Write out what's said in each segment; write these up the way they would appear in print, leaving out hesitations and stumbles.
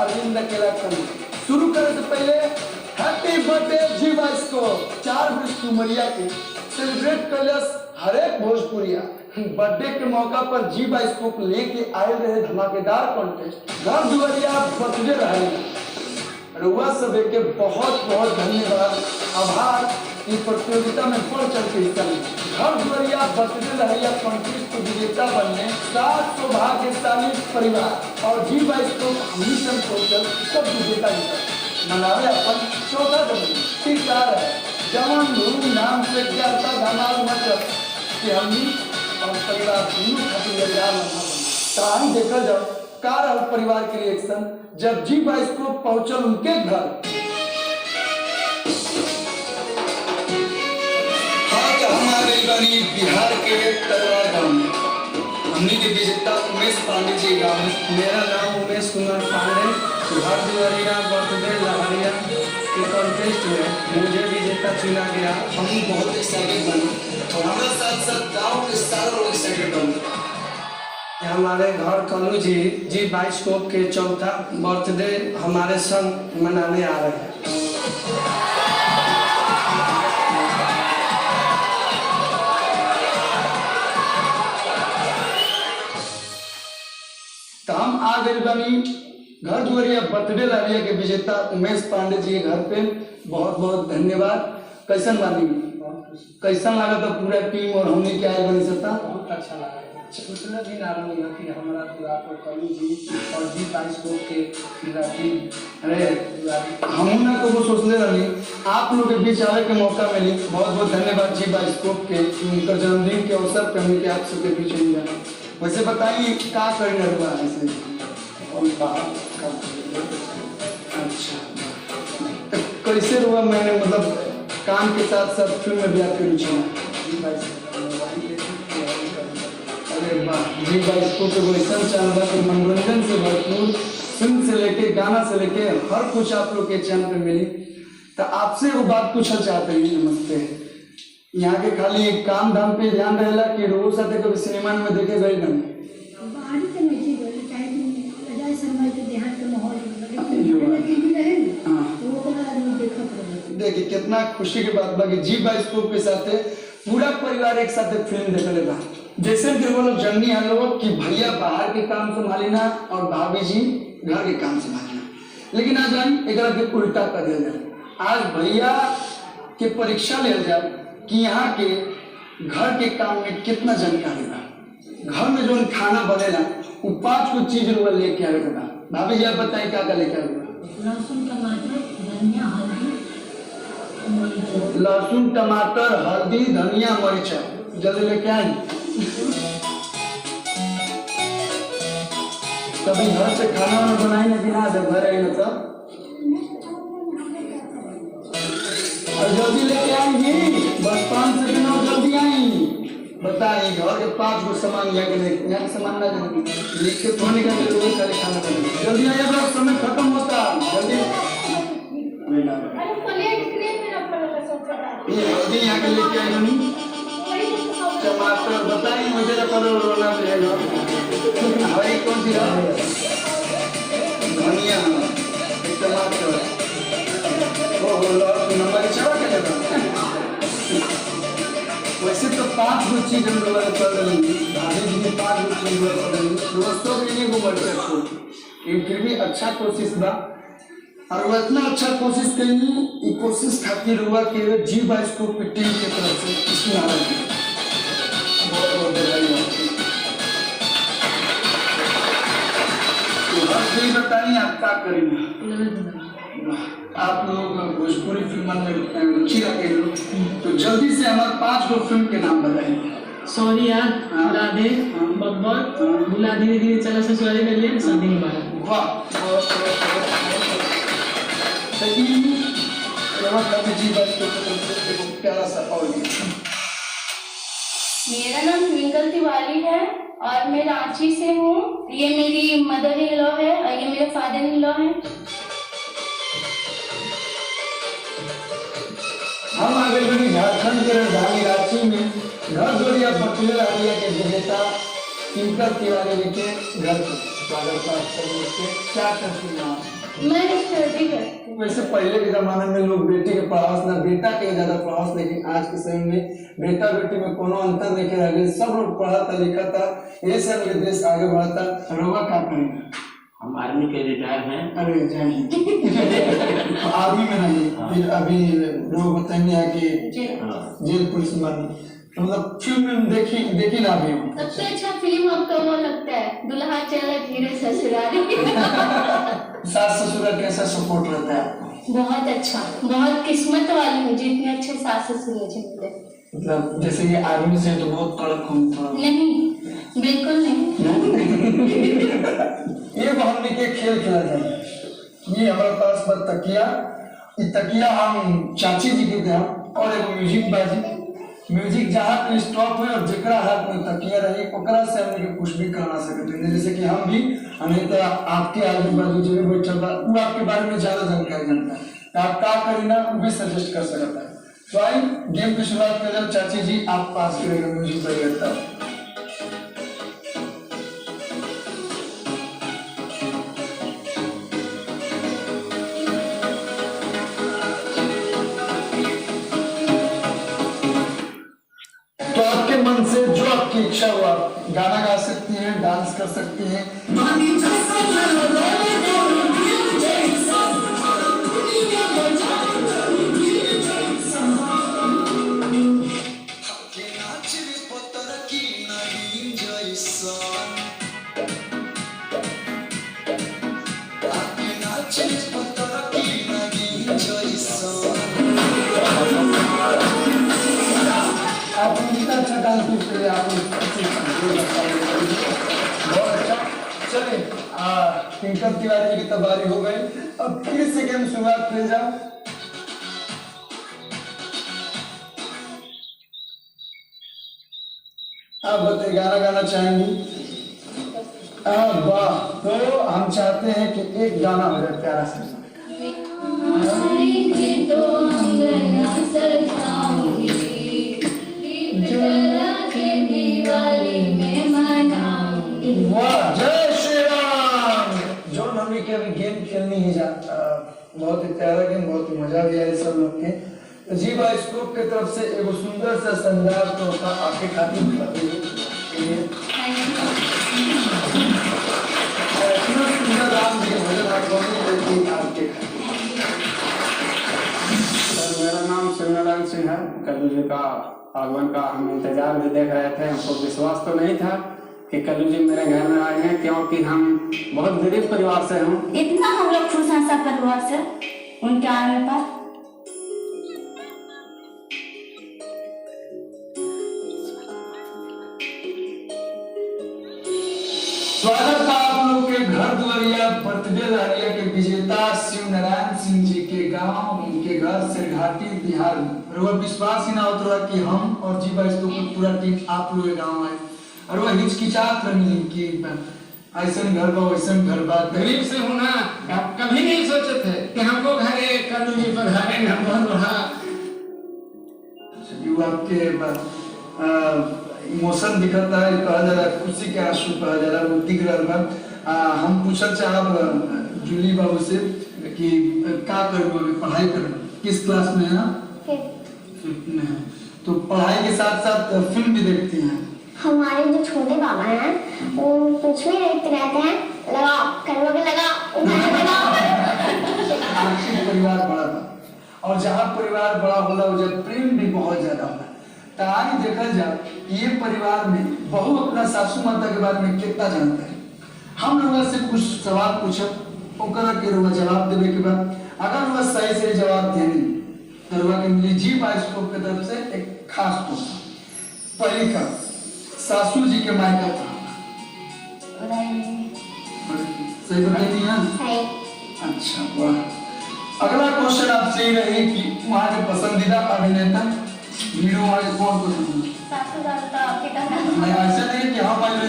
अरविंद अकेला खड़ी। शुरू करे से पहले हैप्पी बर्थडे जी बाइस को 4 वर्ष की उमरिया के सेलिब्रेट कैलस हर एक भोजपुरिया। बर्थडे के मौका पर जी बाइस को लेके आए रहे धमाकेदार कॉन्टेस्ट। घर दुआरिया बर्थडे रहे रुआ सभी के बहुत बहुत धन्यवाद आभार। इस प्रतियोगिता में बढ़ चढ़ के हिस्सा लें। घर दुआरिया बर्थडे लहरिया कॉन्टेस्ट को विजेता बनने 7 सौभाग्यशाली परिवार और जी बाइस को मिशन सोशल सब विजेता मनावे अपन 14 जनवरी टीकार है जवान धूम नाम से ज्ञाता धमाल मतलब कि हमनी और परिवार दोनों खातिर यार देखा जाओ कार परिवार के रिएक्शन जब जी बाइस को पहुंचल उनके घर। हमारे गरीब बिहार के तरवार गांव में हमनी के विजेता उमेश पांडे जी गांव में। मेरा नाम उमेश कुमार पांडे। घर दुआरिया बर्थडे लहरिया के कॉन्टेस्ट में मुझे विजेता चुना गया। हम बहुत एक्साइटेड बने और हमारे साथ साथ गांव के सारे लोग एक्साइटेड बने। हमारे घर कन्नू जी बाइस्कोप के 4था बर्थडे हमारे संग मनाने आ रहे हैं। तो हम आ गए बनी घर दुआरिया बर्थडे लहरिया के विजेता उमेश पांडे जी के घर पे। बहुत बहुत धन्यवाद। कैसन बानी कैसन लगा था पूरा टीम और हमने क्या बनी सकता। बहुत अच्छा लगा। उतना भी ना लगा कि हमारा पूरा कन्नू जी और जी बाइस्कोप के पूरा टीम। अरे हम ना तो वो सोचने रही आप लोग के बीच आने के मौका मिली। बहुत बहुत धन्यवाद जी बाइस्कोप के उनका जन्मदिन के अवसर पर हमने आप सबके बीच मिल जाए। वैसे बताइए क्या करना हुआ ऐसे और बाहर का अच्छा तो कैसे हुआ मैंने मतलब काम के साथ साथ फिल्म में भी आपके रुचि है। अरे वाह जी बाइस्कोप पे वैसा चैनल है मनोरंजन से भरपूर फिल्म से लेके गाना से लेके हर कुछ आप लोग के चैनल पे मिली। तो आपसे वो बात पूछना चाहते हैं। नमस्ते यहाँ के खाली काम धाम पे ध्यान रहेला कि रोज साथे कभी सिनेमा में देखे गए नहीं। देखिए कितना खुशी की बात बा कि जी बाइस्कोप के साथ पूरा परिवार एक साथ फिल्म देखने बा। जैसे कि वो लोग जन्नी है लोग कि भैया बाहर के काम संभालिना और भाभी जी घर के काम संभालिना, लेकिन आज हम एक उल्टा कर दिया जाए। आज भैया के परीक्षा लिया जाए कि यहाँ के घर के काम में कितना जानकारी बा। घर में जो खाना बनेला वो 5 कुछ चीज लेके आवे के बा। भाभी जी आप बताइए क्या क्या लेके आवे? लहसुन टमाटर धनिया हल्दी लहसुन टमाटर हल्दी धनिया मरीचा जल्दी लेके आई। कभी घर से खाना वाना बनाई ना बिना जब घर आई ना तब और जल्दी लेके आएंगी। बस 5 सेकंड और जल्दी आई। बताइए घर के 5 गो सामान यहाँ के सामान ना लिख के फोन का जरूरत है खाना बनाने। जल्दी आइए बस समय खत्म होता जल्दी। ये हल्दी यहाँ के लेके आई नहीं टमाटर बताइए मुझे तो कलर रोना पड़ेगा। हरी कौन सी धनिया टमाटर नंबर चढ़ा के देगा। वैसे तो 5 गो चीज हम लोग कर रही भाभी जी ने 5 गो चीज कर रही दोस्तों के लिए वो बढ़िया को लेकिन फिर भी अच्छा कोशिश बा और वो इतना अच्छा कोशिश करी कोशिश खातिर हुआ कि जी बाइस्कोप की टीम की तरफ से इसमें आ रही बहुत बहुत बधाई। तो बताइए आप क्या करेंगे। आप लोग भोजपुरी फिल्म में रुचि रखे तो जल्दी से हमारे 5 गो फिल्म के नाम बताइए। सॉरी यार भुला दे बकबक भुला धीरे धीरे चला से सॉरी कर लिए शादी के बाद। वाह जी बात प्यारा सा और मेरा नाम ट्विंकल तिवारी है और मैं रांची से हूँ। ये मेरी मदर इन लॉ है और ये मेरे फादर इन लॉ है। हम आगे बढ़ी झारखंड के राजधानी रांची में घर दुआरिया बर्थडे लहरिया के विजेता ट्विंकल तिवारी के घर पर स्वागत क्या करती हैं। मैं स्टडी करती हूँ। वैसे पहले के जमाने में लोग बेटी के पढ़ावस ना बेटा के ज्यादा पढ़ावस, लेकिन आज के समय में बेटा बेटी में कोनो अंतर नहीं रह गया, सब लोग पढ़ा था लिखा था, ये सब ये देश आगे बढ़ा था। रोगा क्या करेंगे? हम आर्मी के रिटायर हैं। अरे जाइए आर्मी में नहीं, फिर अभी लोग बताएंगे है कि जेल पुलिस में, मतलब फिल्म में देखी ना अभी हूँ। सबसे अच्छा फिल्म आपका वो लगता है दुल्हा चला धीरे ससुराल। सास ससुर का कैसा सपोर्ट रहता है आपको? बहुत अच्छा, बहुत किस्मत वाली हूँ जितने अच्छे सास ससुर मुझे मिले। मतलब जैसे ये आर्मी से तो बहुत कड़क हूँ थोड़ा। नहीं, बिल्कुल नहीं। ये हमने के खेल खेला जाए। ये हमारे पास पर तकिया, ये तकिया हम चाची जी के थे, और एक म्यूजिक बाजी, म्यूजिक जहाँ पे स्टॉप हुए और जेकरा हाथ में तकिया रही ओकरा से हमने कुछ भी करना सकते हैं। जैसे कि हम भी, हमें तो आपके आजू बाजू जो भी बैठल बा वो आपके बारे में ज्यादा जानकारी जानता है, तो आप क्या करी ना वो भी सजेस्ट कर सकता है। तो आई गेम की शुरुआत करें। चाची जी आप पास करेंगे म्यूजिक बजेगा तब। तो आपके मन से जो आपकी इच्छा हो आप गाना गा सकती हैं, डांस कर सकती हैं। आप इतना अच्छा डांस करते हैं, आप बहुत अच्छा। चलिए किंकर तिवारी जी की तबारी हो गई, अब फिर से गेम शुरुआत कर जाओ। आप बताइए गाना गाना चाहेंगी? वाह, तो हम चाहते हैं कि एक गाना हो जाए प्यारा सा। वाह, जय श्री राम। जो हमने के अभी गेम खेलनी है बहुत ही प्यारा गेम, बहुत ही मजा भी आया सब लोग के। जी बाइस्कोप के तरफ से एगो सुंदर सा संदार तोहफा आपके खातिर मेरा नाम शिवनारायण सिंह है। कल्लू जी का आगमन का हम इंतजार भी देख रहे थे। हमको विश्वास तो नहीं था कि कल्लू जी मेरे घर में आए हैं, क्योंकि हम बहुत गरीब परिवार से हूँ। इतना हम लोग खुश हैं सब परिवार से उनके आने पर। स्वागत है आप लोग के घर दुआरिया बर्थडे लहरिया के विजेता शिव नारायण सिंह जी के गांव, उनके घर सिरघाटी बिहार में। और वह विश्वास ही ना होता रहा कि हम और जी बाइस्कोप की पूरा टीम आप लोग के गांव आए, और वह हिचकिचात रही कि ऐसा घर बा वैसा घर बा। गरीब से हूँ ना, आप कभी नहीं सोचे थे कि हमको घरे कल्लू जी पर घरे न बहुत बड़ा। आपके इमोशन दिखता है, कहा जा रहा है खुशी के आंसू कहा जा रहा है, वो दिख रहा है। हम पूछना चाहब जूली बाबू से कि क्या करोगे, पढ़ाई कर किस क्लास में है? फिफ्थ में है। तो पढ़ाई के साथ साथ फिल्म भी देखती हैं? हमारे जो छोटे बाबा हैं वो कुछ भी देखते रहते हैं, लगाओ करवा के लगाओ उठाने लगाओ। आपके परिवार बड़ा था, और जहाँ परिवार बड़ा होला उधर प्रेम भी बहुत ज्यादा होला। तारी देखा जाए ये परिवार में बहू अपना सासू माता के बारे में कितना जानता है। हम लोग से कुछ सवाल पूछब, ओकरा के रुआ जवाब देवे के बाद अगर वह सही से जवाब देनी तो रुआ के मिली जी बाइस्कोप के तरफ से एक खास तोहफा। पहली का सासू जी के मायका था, सही बताती हैं? अच्छा वाह। अगला क्वेश्चन आपसे ही रही कि वहाँ के पसंदीदा अभिनेता हीरो वाले कौन पसंद है? नहीं ऐसा नहीं कि हम पहले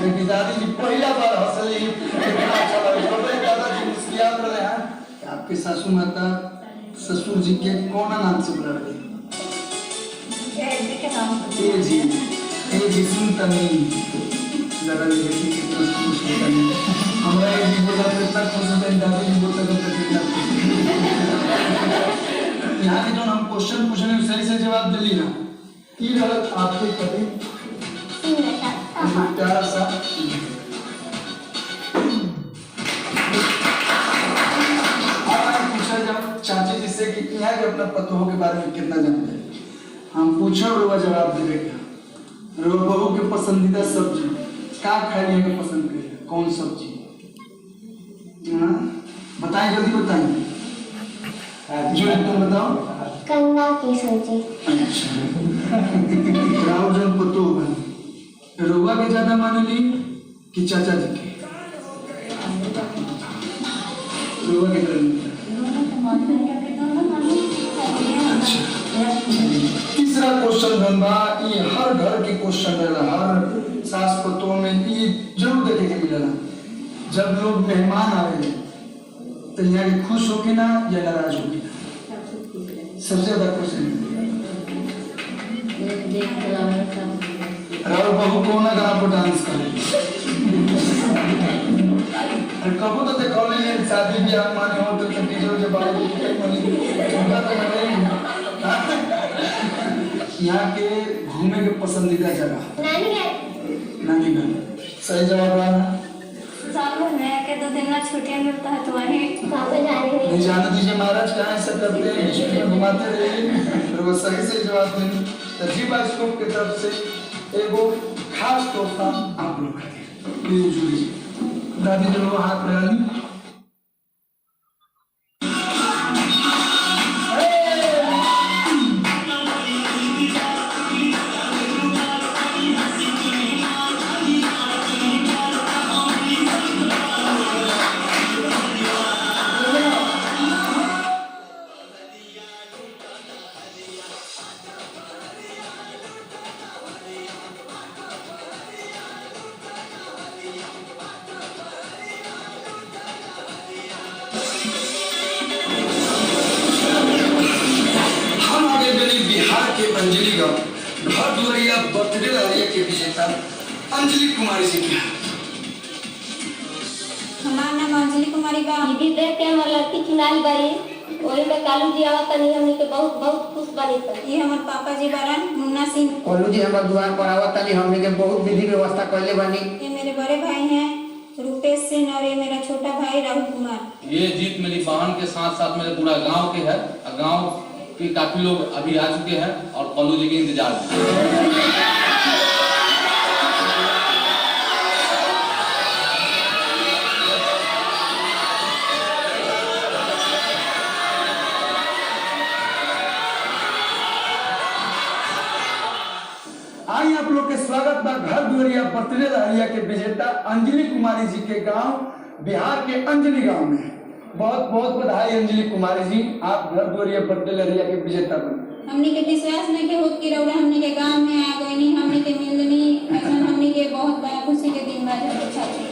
लेकिन दादी जी पहला बार हंसली, अच्छा लगा। छोटे दादाजी मुस्कुरात रहे हैं। आपके सासू माता ससुर जी के कौन नाम से बुला रहे हैं? ए जी सुनता नहीं दादाजी के कुछ नहीं हमरा ये जी बोला जितना खुश होते हैं दादी जी बोलते हैं कितना यहाँ के जो हम क्वेश्चन पूछने सही से जवाब दिली ना ये गलत आपके कभी प्यारा सा पूछा जब चाची जी से कि यहाँ के अपना पतों के बारे में कितना जानते हैं हम पूछा और वह जवाब देगा रो बहू के पसंदीदा सब्जी क्या खाने का पसंद करेगा कौन सब्जी बताएं जल्दी बताएं जो तुम बताओ कंदा की सब्जी। अच्छा राव जन पतो बन रोवा के ज्यादा माने ली कि चाचा जी के रोवा के तीसरा क्वेश्चन बनवा ये हर घर के क्वेश्चन रहेला हर सास पतों में ये जरूर देखे के मिलेला जब लोग मेहमान आवे तो यहाँ के खुश हो के ना या नाराज हो के सबसे ज्यादा क्वेश्चन राहुल बहू को ना गाना पर डांस करे कबू तो देखो ले शादी ब्याह माने हो तो टीचर के बारे में यहाँ के घूमे के पसंदीदा जगह नानी घर सही जवाब आना के 2 दिन में छुट्टियां मिलता है तो वहीं नहीं जाने दीजिए महाराज कहाँ ऐसा करते हैं छुट्टी में घुमाते रहिए फिर वो सही से जवाब देंगे तो जी बाइस्कोप की तरफ से एगो खास तोहफा आप लोग का लीजिए दादी जो हाथ लगा ली अंजलि गांव घर दुआरिया बर्थडे लारिया के विजेता अंजलि कुमारी जी क्या हमारा नाम अंजलि कुमारी बा। दीदी देख के हमार लड़की चुनाई बारी ओही में कालू जी आवत तनी हमनी के बहुत बहुत खुश बानी त ये हमार पापा जी बारन मुन्ना सिंह। कोलू जी हमार दुआर पर आवत तनी हमनी के बहुत विधि व्यवस्था करले बानी। ये मेरे बड़े भाई हैं रूपेश सिंह और ये मेरा छोटा भाई राहुल कुमार। ये जीत मेरी बहन के साथ साथ मेरे पूरा गांव के है और गांव के काफी लोग अभी आ चुके हैं और कोलू जी के इंतजार में। आई आप लोग के स्वागत बा घर दुआरिया बर्थडे लहरिया के विजेता अंजलि कुमारी जी के गांव बिहार के अंजलि गांव में। बहुत बहुत बधाई अंजलि कुमारी जी, आप घर दुआरिया बर्थडे लहरिया के विजेता बने। हमनी के विश्वास नहीं के होत कि रौरा हमनी के गांव में आ गईनी, हमनी के मिलनी ऐसा हमनी के बहुत बड़ा खुशी के दिन बा।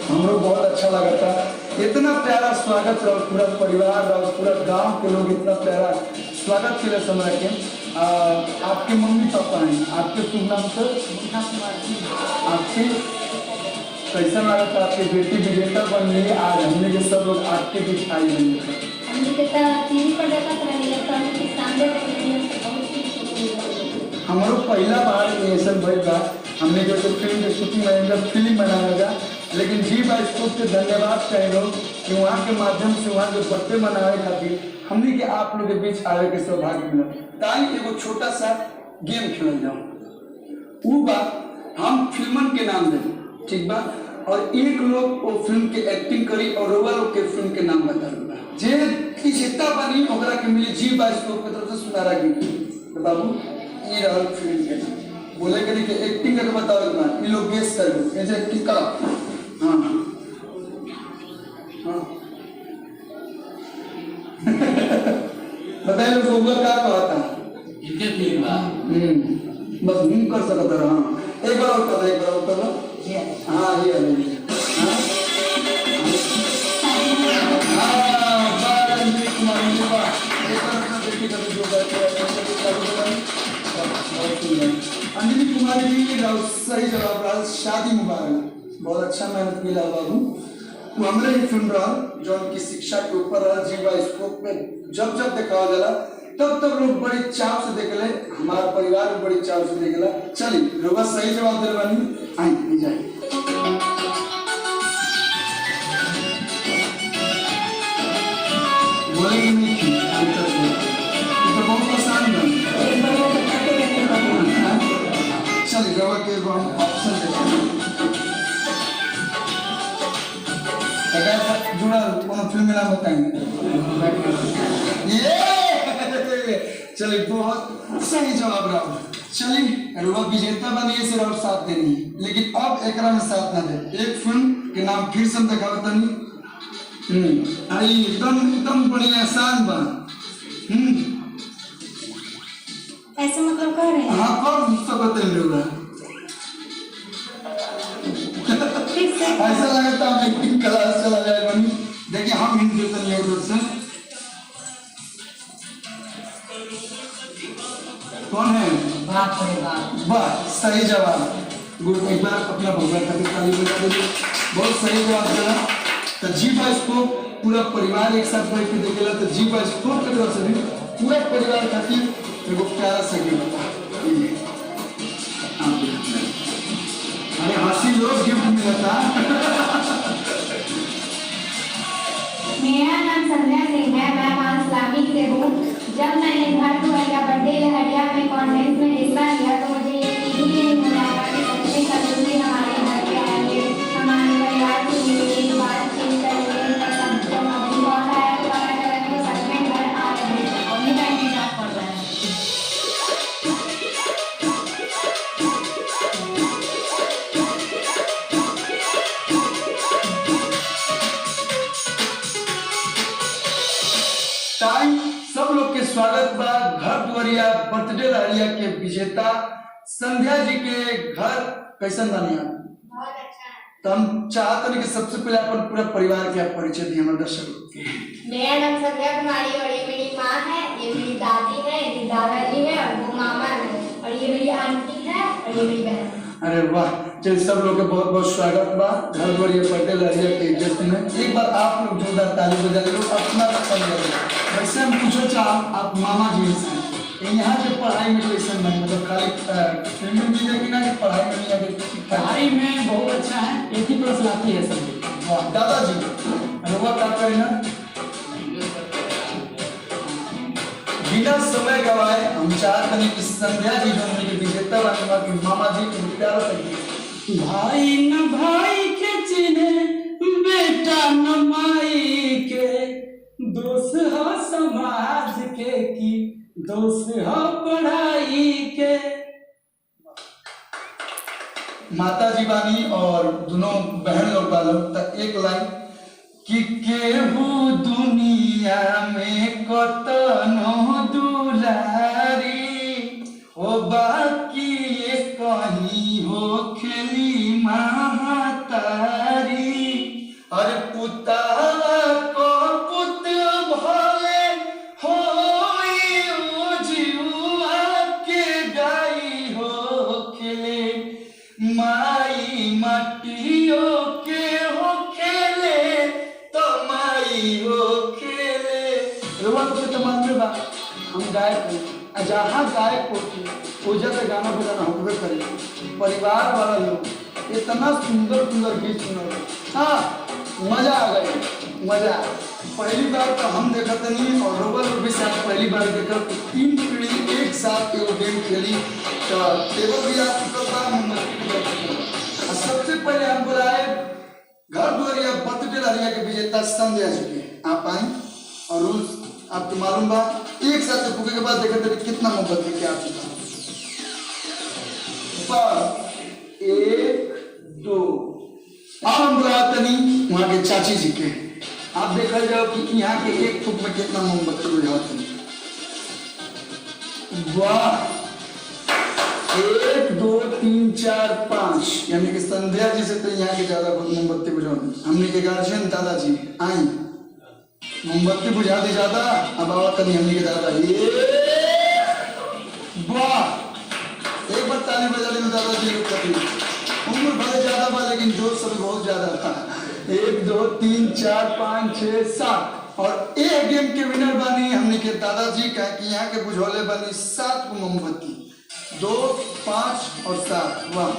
हमरो बहुत अच्छा लगा था, इतना प्यारा स्वागत रहा, पूरा परिवार और पूरा गांव के लोग इतना प्यारा स्वागत के लिए समय के। आपके मम्मी पापा हैं, आपके शुभ नाम सर आपके कैसा लगा था? आपकी बेटी विजेता बन गई, आज हमने के सब लोग आपके बीच आई हुई है। हमनी के टीवी पर देखत रहनी है तो हमनी के सामने देखनी है तो बहुत खुशी हुई। हमारो पहला बार ऐसा भइल बा, हमने जो फिल्म के शूटिंग में फिल्म बनाएगा, लेकिन जी बाइस्कोप के धन्यवाद चाहेगा कि वहाँ के माध्यम से वहाँ के बर्थडे मनावे खातिर हमने के आप लोग के बीच आवे के सौभाग्य मिला। ताई एगो छोटा सा गेम खेल जाओ, वो बात हम फिल्मन के नाम दें, ठीक बा? और एक लोग वो फिल्म के एक्टिंग करी और रोवा लोग के फिल्म के नाम बता दूंगा। जे विजेता बनी ओकरा के मिली जी बाइस्कोप की तरफ से सुनारा गिफ्ट। तो बाबू ये रहल फिल्म के नाम, बोले के लिए एक्टिंग करके बताओ एक बार, ये लोग गेस कर लो, ऐसे एक्टिंग करो। हाँ हाँ बताइए लोग क्या कहता है? इनके फिल्म बा बस घूम कर सकता रहा। एक बार और करो, एक बार और करो। हाँ ये अंजलि कुमारी जी सही जवाब रहा, शादी मुबारक, बहुत अच्छा मेहनत किया बाबू। वो हमरे ही फिल्म रहा जो उनकी शिक्षा के ऊपर रहा जीवा स्कोप में जब जब दिखावा जाला तब तब लोग बड़ी चाव से देखले, हमारा परिवार भी बड़ी चाव से देखला। चलिए लोग सही जवाब दे बानी, आई ले जाए। बोले कि नहीं थी तो बहुत आसान बन। चलिए जवाब के हम ऑप्शन देते हैं। जुड़ा कौन फिल्म में नाम बताएंगे? ये चलिए बहुत सही जवाब रहा। चलिए रुआ विजेता बनिए सिर्फ और साथ देनी है, लेकिन अब एकरा में साथ ना दे। एक फिल्म के नाम फिर से दिखाओ तनी। एकदम बड़ी आसान बन। ऐसे मतलब कह रहे हैं? हाँ कौन सब बता रहे ऐसा लगता है हमें क्लास चला जाए बनी। देखिए हम हिंदी तो नहीं उधर से कौन है? वाह सही जवाब। गुड, एक बार अपना भगवान खातिर ताली बजा दीजिए। बहुत सही जवाब दिया। तो जीवा इसको पूरा परिवार एक साथ बैठ के देखेला तो जीवा इसको की तरफ से भी पूरा परिवार खातिर एगो प्यारा सा गिफ्ट। अरे हंसी लोग गिफ्ट मिलता। मेरा नाम संध्या सिंह है, मैं मानसलामी से हूँ। जब मैंने घर दुआरिया बर्थडे लहरिया में कॉन्फ्रेंस में हिस्सा लिया तो मुझे ये नहीं मिला कि बच्चे कभी हमारे घर पे आएंगे, हमारे परिवार के लिए बातचीत करेंगे, सबको बहुत आया तो पता चला कि वो सच में घर आ रहे हैं और मेरा इंतजार कर रहे हैं। टाइम सब लोग के स्वागत बा घर दुआरिया बर्थडे लहरिया के विजेता संध्या जी के घर कैसन बनी आप? बहुत अच्छा है। तो हम चाहते हैं कि सबसे पहले अपन पूरा परिवार के आप परिचय दिए हमारे दर्शकों के। मेरा नाम संध्या कुमारी और ये मेरी माँ है, ये मेरी दादी है, ये दादाजी है और वो मामा है और ये मेरी आंटी है और ये मेरी बहन। अरे वाह, चलिए सब लोग के बहुत बहुत स्वागत बा घर दुआरिया बर्थडे लहरिया के इज्जत में। एक बार आप लोग जोरदार ताली बजा दे। अपना वैसे हम पूछो चाह आप मामा जी से यहाँ के पढ़ाई में कैसे नहीं, मतलब खाली फिल्म में मिलेगी ना कि पढ़ाई में नहीं आगे? पढ़ाई में बहुत अच्छा है, 80+ लाती है सब। वाह दादाजी रुआ क्या करें ना, बिना समय गवाए हम चाहते हैं कि संध्या जी जो उनके विजेता बने कि मामा जी को प्यार करिए। भाई न भाई के चिन्हे, बेटा न माई के, दोष हो समाज के की दोष हो पढ़ाई के। माता जी बानी और दोनों बहन लोग वालों तक एक लाइन कि केहू दुनिया में कतनो दुलारी हो बाकी ये कहीं हो खेली महातारी। अरे पुतावा को पुत भले हो जीवा के गाई हो खेले, माई मटियो के हो खेले तो माई हो खेले। रुआ तो तमाम बा हम गायक जहाँ गायक होती वो जगह गाना बजाना होबे करे। परिवार वाला लोग इतना सुंदर सुंदर गीत सुनो। हाँ मजा आ गया, मजा। पहली बार तो हम देखा नहीं और रोबल भी साथ पहली बार देखा तो 3 पीढ़ी एक साथ एगो गेम खेली तो टेबल भी आ चुका था। सबसे पहले हम बुलाए घर दुआरिया बर्थडे लहरिया के विजेता संध्या जी के। आप आए और रूल्स आपको मालूम बा, एक साथ से फूके के बाद देखते थे कितना मोहब्बत लेके आ चुका। 1 2 अब हम बुलाते नहीं वहाँ के चाची जी के। आप देखा जाओ कि यहाँ के एक फूक में कितना मोमबत्ती बुझाते हैं। वाह 1 2 3 4 5 यानी कि संध्या जी से तो यहाँ के ज्यादा बहुत मोमबत्ती बुझाने। हमने के गार्जियन दादाजी आई मोमबत्ती बुझा दी ज्यादा। अब आवा कभी हमने के दादा ये वाह एक बार ताली बजा दी दादाजी लोग कभी। उम्र भले ज्यादा बा लेकिन जोश सब बहुत ज्यादा था। 1 2 3 4 5 6 7 और एक गेम के विनर बनी हमने के दादाजी का कि यहाँ के बुझौले बनी 7 मोमबत्ती 2 5 और 7 वाह।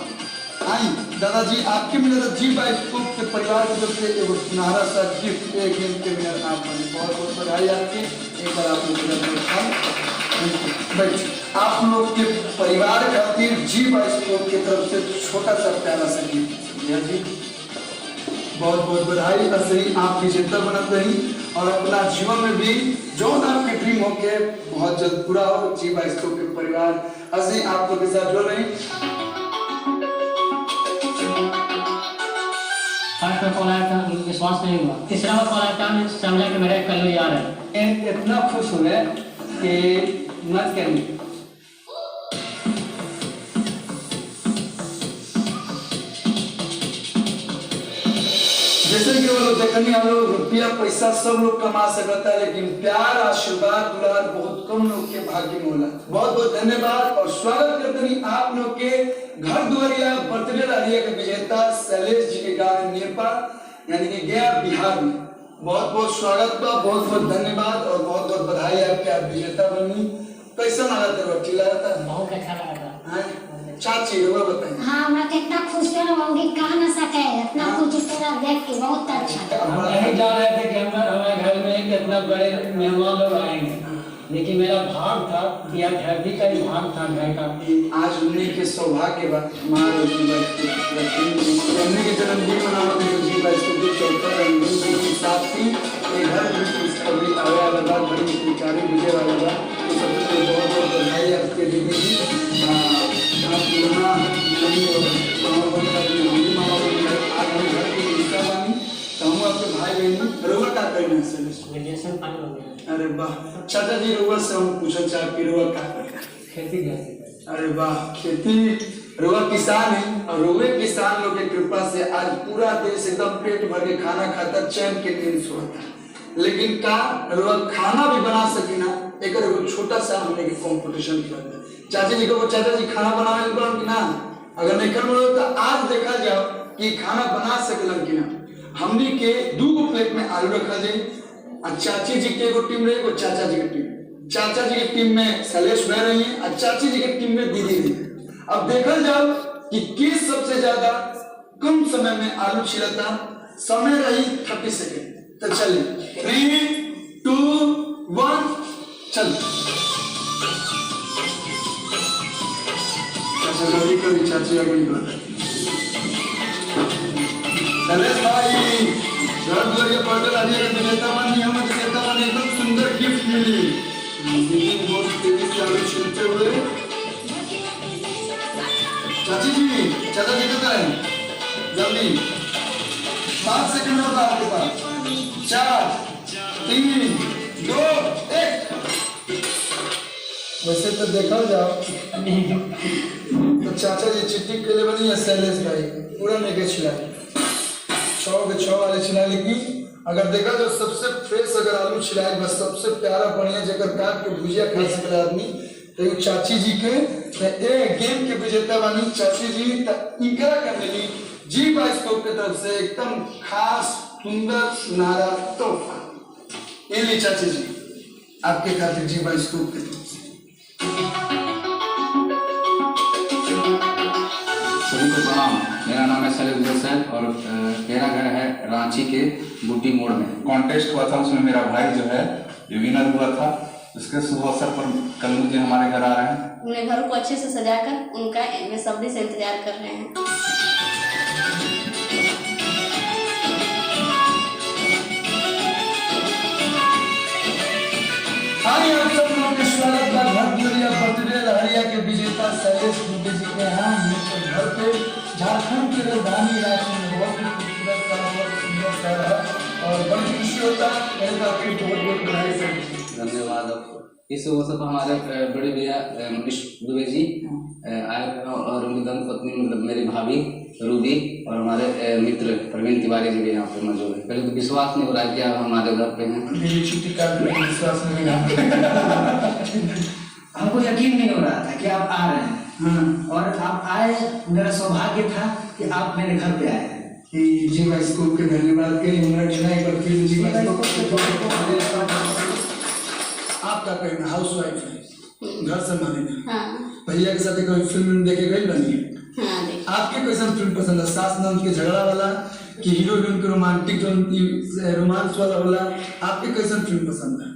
आई दादाजी आपके मिला था G22 स्कूप के परिवार की तरफ से एक सुनहरा सा गिफ्ट एक गेम के विनर आप बने। बहुत बहुत बधाई आपकी। एक बार आप लोग आप लोग के परिवार खातिर G22 की तरफ से छोटा सा प्यारा सा गिफ्ट जी। बहुत बहुत बधाई। ऐसे ही आप विजेता बनत रही और अपना जीवन में भी जो आपके ड्रीम हो के बहुत जल्द पूरा हो। G22 के परिवार ऐसे ही आप लोग के साथ जुड़ रही। फर्स्ट में कॉल आया था, मुझे विश्वास नहीं हुआ। तीसरा में कॉल आया था, मैं समझा कि मेरा कल यार है। इतना खुश हुए कि मत करिए। जैसे कि वो लोग देखने हम लोग रुपया पैसा सब लोग कमा सकता है, लेकिन प्यार आशीर्वाद दुलार बहुत कम लोग के भाग्य में होला। बहुत बहुत धन्यवाद और स्वागत करते हैं आप लोग के घर दुआरिया बर्थडे लालिया के विजेता शैलेश जी के गाँव नेपाल यानी कि गया बिहार में। बहुत बहुत स्वागत बा, बहुत बहुत धन्यवाद और बहुत बहुत बधाई आपके आप विजेता बनी। कैसा लगा तेरे ठीक लगा था? बहुत अच्छा लगा था। चाची वो बताइए। हाँ मैं कितना खुश होंगी कहा ना सके इतना कुछ इस तरह देख के बहुत अच्छा। हम नहीं जा रहे थे कि हमारे घर में कितना बड़े मेहमान लोग आएंगे, लेकिन मेरा भाग था कि आज धरती का ही भाग था घर का। आज उन्हीं के सौभाग्य बा हमारे के जन्मदिन मनावत है G22 के चौथा रंगीन के साथ ही एक घर में खुशखबरी आने वाला बा, बड़ी खुशखबरी मुझे वाला बा। तो सबसे पहले बहुत बहुत बधाई आपके दीदी जी। आप लोना नहीं हो मामा बनता भी हम मामा बनता आज हम घर के हिस्सा बनी तो हम आपके भाई बहन रोवा का करना है ग्रेजुएशन पास हो गया। अरे वाह। चाचा जी रोवा से हम पूछना चाह कि रोवा का करना खेती कैसे? अरे वाह। खेती रोवा किसान है और रोवे किसान लोग की कृपा से आज पूरा देश एकदम पेट भर के खाना खाता चैन के नींद सोता। लेकिन का रोवा खाना भी बना सकी ना एक छोटा सा हमने के कंपटीशन किया। चाचा जी को चाचा जी खाना बनावे लगे कि ना? अगर नहीं कर बोलो तो आज देखा जाओ कि खाना बना सकलन कि ना। हमने के 2 प्लेट में आलू रखा जाए और चाची जी के एगो टीम रही चाचा जी की टीम। चाचा जी की टीम में शैलेश बह रही है और चाची जी की टीम में दीदी रही। अब देखा जाओ कि किस सबसे ज्यादा कम समय में आलू छिलता। समय रही 30 सेकेंड। तो चलिए 3 2 1 चल। जल्दी करी चाची अगली बार। शैलेश भाई घर द्वार ये बर्थडे लालिया का विजेता बनी हम विजेता बनी एकदम सुंदर गिफ्ट मिली। दीदी बहुत तेजी से आलू छिलते हुए। चाची जी चाचा जी कितना है जल्दी 5 सेकंड होता आपके पास। 4 3 2 1। वैसे तो देखा जाओ तो चाचा जी चिट्ठी के लिए बनी है शैलेश भाई पूरा लेके छिला 6 के 6 वाले छिला। लेकिन अगर देखा जाओ सबसे फ्रेश अगर आलू छिलाए बस सबसे प्यारा बढ़िया जगह काट के भुजिया खा सकता आदमी तो ये चाची जी के ए गेम के विजेता बनी चाची जी। इनकरा करने ली G22 की तरफ से एकदम खास सुंदर सुनहरा तोहफा। ये ली चाची जी आपके खातिर G22 की तरफ से। सभी को प्रणाम। मेरा नाम है शैलेश गुजर और मेरा घर है रांची के बूटी मोड़ में। कॉन्टेस्ट हुआ था उसमें मेरा भाई जो है विनर हुआ था। उसके शुभ अवसर पर कल मुझे हमारे घर आ रहे हैं। अपने घर को अच्छे से सजाकर उनका बेसब्री से इंतजार कर रहे हैं। आइए आप सब लोगों के स्वागत का घर दुआरिया बर्थडे लहरिया के विजेता शैलेश दुबे जी के यहाँ मेरे घर पे झारखंड की राजधानी रांची में बहुत ही खूबसूरत सा बहुत सुंदर सा है और बड़ी खुशी होता है। मेरे को आपकी बहुत बहुत बधाई सर। धन्यवाद। इस अवसर पर हमारे बड़े भैया मुकेश दुबे जी आए और उनकी धर्मपत्नी मतलब मेरी भाभी रूबी और हमारे मित्र प्रवीण तिवारी जी भी यहाँ पे मौजूद है। पहले तो विश्वास नहीं हो रहा है कि आप हमारे घर पे हैं। मेरी छुट्टी काट में विश्वास नहीं हमको यकीन नहीं हो रहा था कि आप आ रहे हैं और आप आए। मेरा सौभाग्य था कि आप मेरे घर पे आए हैं। कि जी बाइस्कोप के धन्यवाद के हमारा कहना है एक बार फिर जी बाइस्कोप आपका कहना हाउस वाइफ है, घर संभाली हाँ भैया के साथ एक फिल्म देखे गई बनी है। हाँ देख आपके कैसा फिल्म पसंद है? सास नंद के झगड़ा वाला कि हीरो हीरोइन के रोमांटिक रोमांस वाला होला? आपके कैसा फिल्म पसंद है?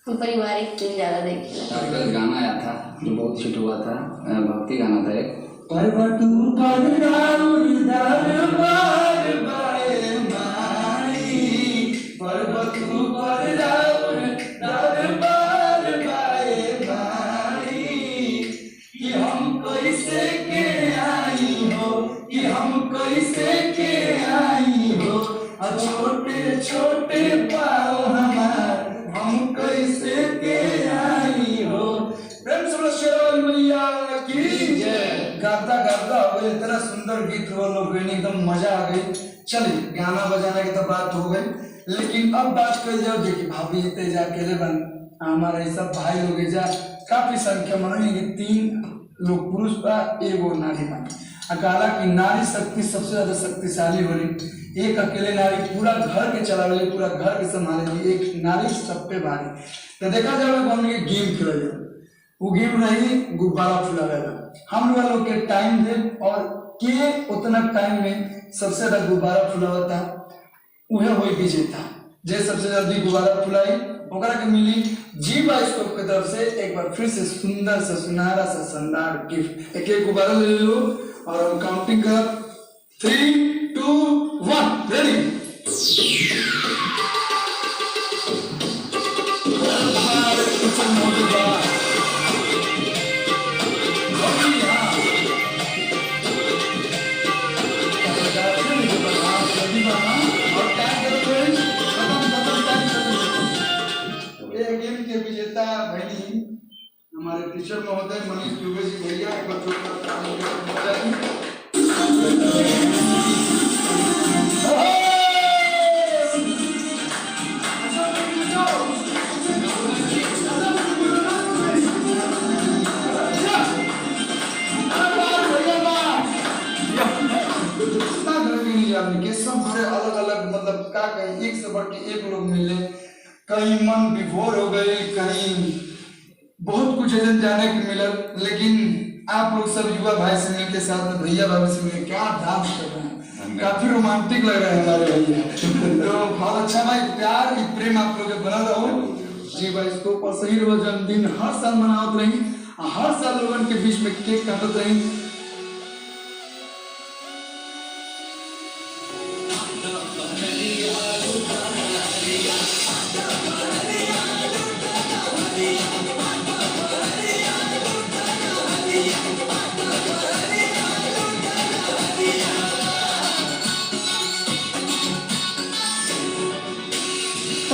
हम पारिवारिक फिल्म ज्यादा देखते हैं। आपका गाना आया था जो बहुत हिट हुआ था, भक्ति गाना था एक। छोटे छोटे पाओ हमार हम कैसे के आई हो। प्रेम से बोलो शेरावाली मैया की जय। गाता गाता हो गई, इतना सुंदर गीत हो लोग एकदम मजा आ गई। चलिए गाना बजाने की तो बात हो गई, लेकिन अब बात कर जाओ देखिए भाभी ते जा अकेले बन हमारे सब भाई लोग जा काफी संख्या में 3 लोग पुरुष बा एगो नारी बा। अकाला की नारी शक्ति सबसे ज्यादा शक्तिशाली होली। एक अकेले नारी पूरा घर के चलावे, पूरा घर के संभाले, एक नारी सब पे भारी। तो देखा जाए हमने गेम खेला जाए, वो गेम रही गुब्बारा फुलावेगा। हम लोग के टाइम दे और के उतना टाइम में सबसे ज्यादा गुब्बारा फुलावता उहे होई विजेता। जे सबसे जल्दी गुब्बारा फुलाई ओकरा के मिली जी बाइस्कोप की तरफ से एक बार फिर से सुंदर सा सुनहरा सा शानदार गिफ्ट। एक गुब्बारा ले लो और हम काउंटिंग कर 3 2 1 रेडी। विजेता बहनी हमारे टीचर महोदय मनीष दुबे जी भैया एक बार सब बड़े अलग अलग मतलब का कहीं एक से बढ़ के एक लोग मिले, कहीं मन विभोर हो गए, कहीं बहुत कुछ एजेंट जाने को मिला। लेकिन आप लोग सब युवा भाई से मिलकर साथ में भैया भाभी से मिलकर क्या डांस कर रहे हैं, काफी रोमांटिक लग रहा है हमारे भैया। तो बहुत अच्छा भाई, प्यार प्रेम आप लोग बना रहो जी भाई। इसको और सही रहो, जन्मदिन हर साल मनावत रही, हर साल लोगों के बीच में केक काटत रही।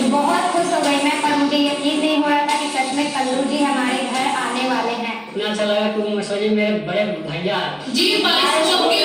बहुत खुश हो गई मैं, पर मुझे यकीन नहीं हो रहा था कि सच में कल्लू जी हमारे घर आने वाले हैं। इतना अच्छा लगा क्योंकि मशहूर मेरे बड़े भैया जी बाइस्कोप के